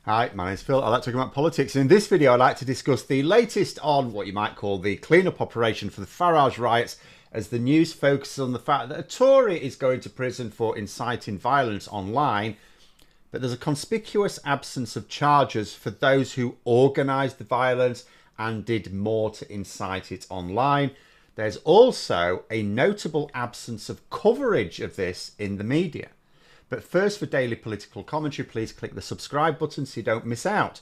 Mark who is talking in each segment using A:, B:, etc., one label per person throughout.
A: Hi, my name's Phil. I like talking about politics. And in this video, I'd like to discuss the latest on what you might call the clean-up operation for the Farage riots, as the news focuses on the fact that a Tory is going to prison for inciting violence online, but there's a conspicuous absence of charges for those who organised the violence and did more to incite it online. There's also a notable absence of coverage of this in the media. But first, for daily political commentary, please click the subscribe button so you don't miss out.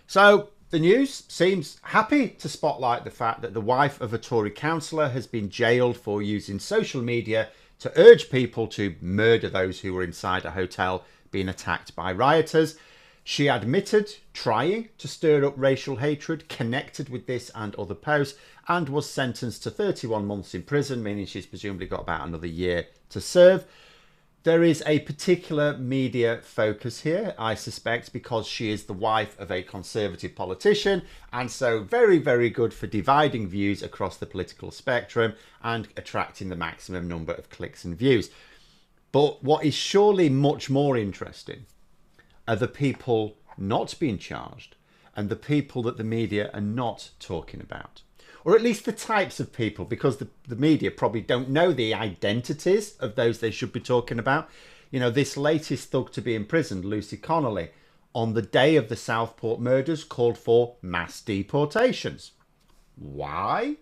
A: So the news seems happy to spotlight the fact that the wife of a Tory councillor has been jailed for using social media to urge people to murder those who were inside a hotel being attacked by rioters. She admitted trying to stir up racial hatred connected with this and other posts, and was sentenced to 31 months in prison, meaning she's presumably got about another year to serve. There is a particular media focus here, I suspect, because she is the wife of a Conservative politician, and so very, very good for dividing views across the political spectrum and attracting the maximum number of clicks and views. But what is surely much more interesting are the people not being charged and the people that the media are not talking about. Or at least the types of people, because the media probably don't know the identities of those they should be talking about. You know, this latest thug to be imprisoned, Lucy Connolly, on the day of the Southport murders called for mass deportations. Why?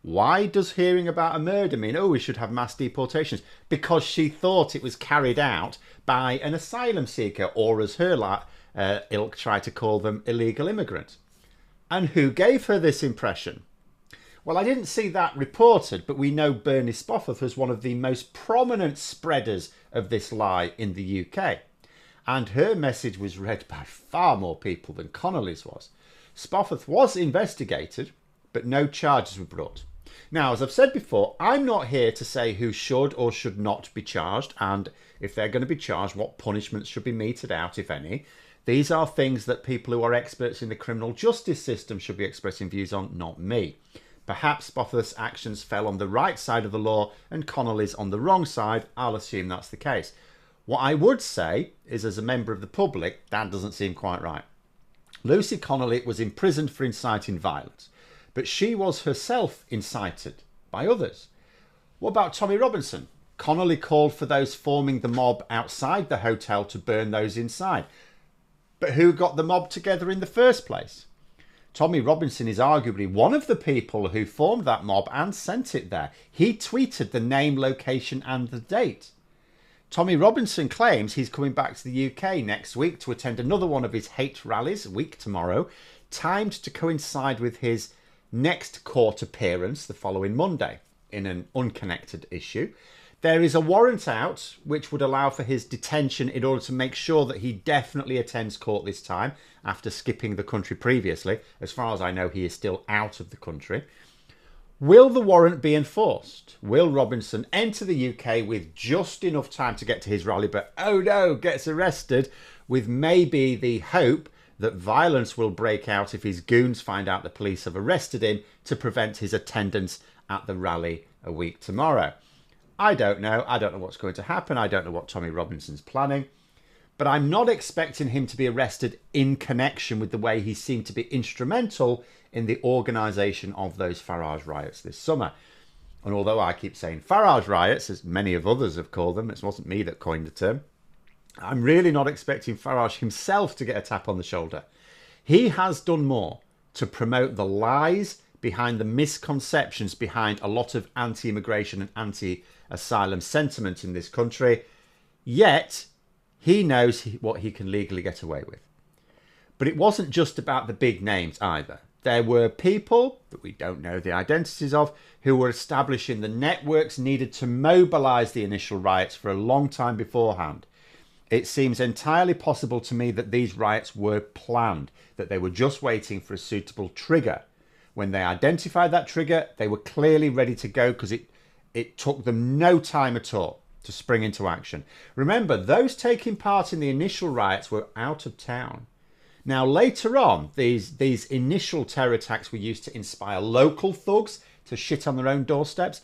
A: Why does hearing about a murder mean, oh, we should have mass deportations? Because she thought it was carried out by an asylum seeker, or as her ilk tried to call them, illegal immigrants. And who gave her this impression? Well, I didn't see that reported, but we know Bernie Spofforth was one of the most prominent spreaders of this lie in the UK. And her message was read by far more people than Connolly's was. Spofforth was investigated, but no charges were brought. Now, as I've said before, I'm not here to say who should or should not be charged, and if they're going to be charged, what punishments should be meted out, if any. These are things that people who are experts in the criminal justice system should be expressing views on, not me. Perhaps Spofforth's actions fell on the right side of the law and Connolly's on the wrong side. I'll assume that's the case. What I would say is, as a member of the public, that doesn't seem quite right. Lucy Connolly was imprisoned for inciting violence, but she was herself incited by others. What about Tommy Robinson? Connolly called for those forming the mob outside the hotel to burn those inside. But who got the mob together in the first place? Tommy Robinson is arguably one of the people who formed that mob and sent it there. He tweeted the name, location and the date. Tommy Robinson claims he's coming back to the UK next week to attend another one of his hate rallies, a week tomorrow, timed to coincide with his next court appearance the following Monday in an unconnected issue. There is a warrant out which would allow for his detention in order to make sure that he definitely attends court this time after skipping the country previously. As far as I know, he is still out of the country. Will the warrant be enforced? Will Robinson enter the UK with just enough time to get to his rally, but oh no, gets arrested, with maybe the hope that violence will break out if his goons find out the police have arrested him, to prevent his attendance at the rally a week tomorrow? I don't know. I don't know what's going to happen. I don't know what Tommy Robinson's planning. But I'm not expecting him to be arrested in connection with the way he seemed to be instrumental in the organisation of those Farage riots this summer. And although I keep saying Farage riots, as many of others have called them, it wasn't me that coined the term, I'm really not expecting Farage himself to get a tap on the shoulder. He has done more to promote the lies behind the misconceptions behind a lot of anti-immigration and anti-asylum sentiment in this country, yet he knows what he can legally get away with. But it wasn't just about the big names either. There were people that we don't know the identities of who were establishing the networks needed to mobilise the initial riots for a long time beforehand. It seems entirely possible to me that these riots were planned, that they were just waiting for a suitable trigger. When they identified that trigger, they were clearly ready to go, because it took them no time at all to spring into action. Remember, those taking part in the initial riots were out of town. Now, later on, these initial terror attacks were used to inspire local thugs to shit on their own doorsteps.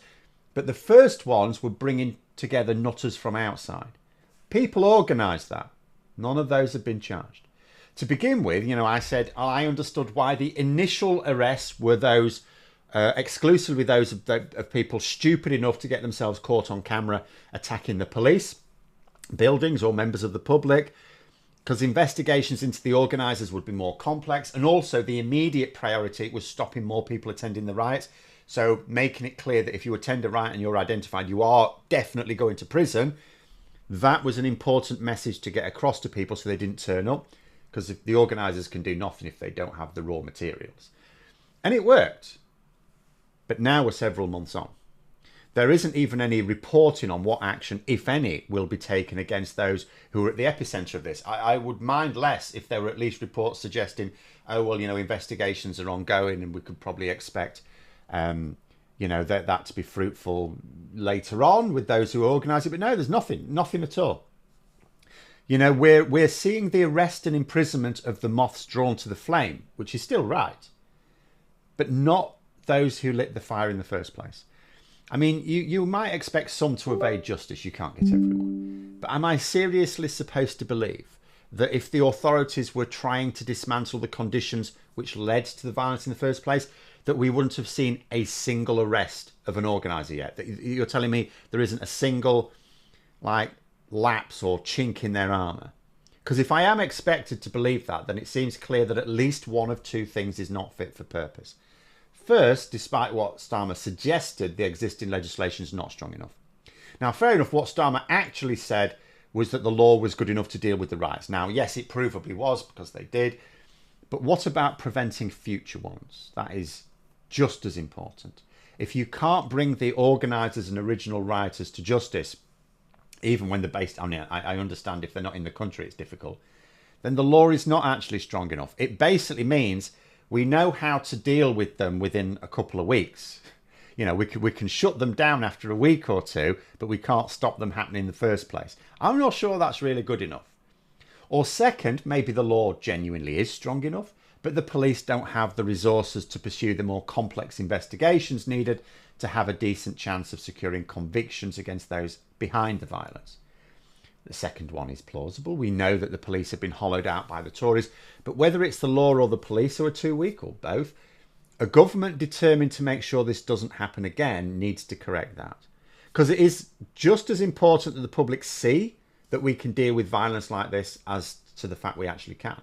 A: But the first ones were bringing together nutters from outside. People organised that. None of those have been charged. To begin with, you know, I said I understood why the initial arrests were those exclusively those of people stupid enough to get themselves caught on camera attacking the police, buildings, or members of the public, because investigations into the organisers would be more complex, and also the immediate priority was stopping more people attending the riots. So making it clear that if you attend a riot and you're identified, you are definitely going to prison. That was an important message to get across to people so they didn't turn up, because the organisers can do nothing if they don't have the raw materials. And it worked. But now we're several months on. There isn't even any reporting on what action, if any, will be taken against those who are at the epicentre of this. I would mind less if there were at least reports suggesting, oh, well, you know, investigations are ongoing and we could probably expect, you know, that to be fruitful later on with those who organise it. But no, there's nothing at all. You know, we're seeing the arrest and imprisonment of the moths drawn to the flame, which is still right, but not those who lit the fire in the first place. I mean, you might expect some to evade justice. You can't get everyone. But am I seriously supposed to believe that if the authorities were trying to dismantle the conditions which led to the violence in the first place, that we wouldn't have seen a single arrest of an organiser yet? That you're telling me there isn't a single, like, lapse or chink in their armour? Because if I am expected to believe that, then it seems clear that at least one of two things is not fit for purpose. First, despite what Starmer suggested, the existing legislation is not strong enough. Now, fair enough, what Starmer actually said was that the law was good enough to deal with the riots. Now, yes, it provably was, because they did. But what about preventing future ones? That is just as important. If you can't bring the organisers and original rioters to justice, even when they're based on it, I understand if they're not in the country, it's difficult, then the law is not actually strong enough. It basically means we know how to deal with them within a couple of weeks. You know, we can shut them down after a week or two, but we can't stop them happening in the first place. I'm not sure that's really good enough. Or second, maybe the law genuinely is strong enough, but the police don't have the resources to pursue the more complex investigations needed to have a decent chance of securing convictions against those behind the violence. The second one is plausible. We know that the police have been hollowed out by the Tories, but whether it's the law or the police who are too weak or both, a government determined to make sure this doesn't happen again needs to correct that. Because it is just as important that the public see that we can deal with violence like this as to the fact we actually can.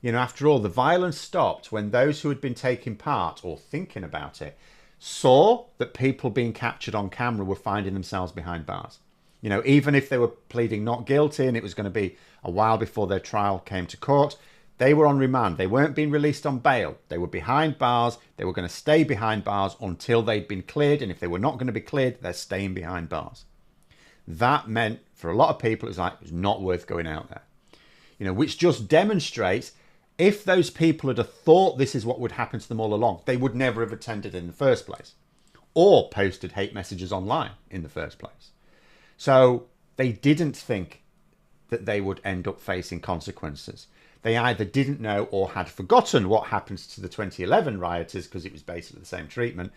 A: You know, after all, the violence stopped when those who had been taking part or thinking about it saw that people being captured on camera were finding themselves behind bars. You know, even if they were pleading not guilty and it was going to be a while before their trial came to court, they were on remand. They weren't being released on bail. They were behind bars. They were going to stay behind bars until they'd been cleared. And if they were not going to be cleared, they're staying behind bars. That meant for a lot of people, it was not worth going out there. You know, which just demonstrates if those people had thought this is what would happen to them all along, they would never have attended in the first place or posted hate messages online in the first place. So they didn't think that they would end up facing consequences. They either didn't know or had forgotten what happens to the 2011 rioters because it was basically the same treatment.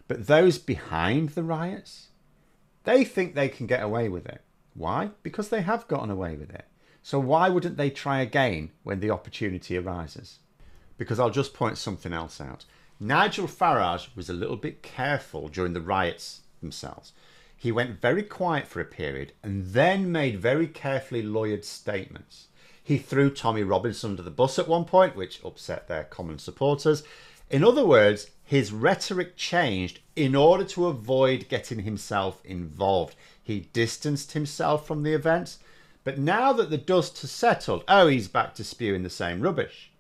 A: But those behind the riots, they think they can get away with it. Why? Because they have gotten away with it. So why wouldn't they try again when the opportunity arises? Because I'll just point something else out. Nigel Farage was a little bit careful during the riots themselves. He went very quiet for a period and then made very carefully lawyered statements. He threw Tommy Robinson under the bus at one point, which upset their common supporters. In other words, his rhetoric changed in order to avoid getting himself involved. He distanced himself from the events. But now that the dust has settled, oh, he's back to spewing the same rubbish.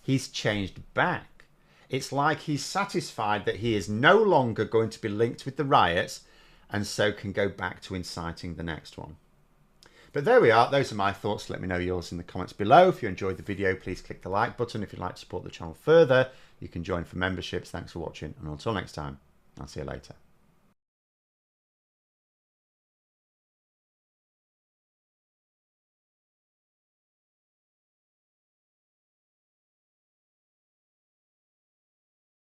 A: He's changed back. It's like he's satisfied that he is no longer going to be linked with the riots and so can go back to inciting the next one. But there we are. Those are my thoughts. Let me know yours in the comments below. If you enjoyed the video, please click the like button. If you'd like to support the channel further, you can join for memberships. Thanks for watching. And until next time, I'll see you later.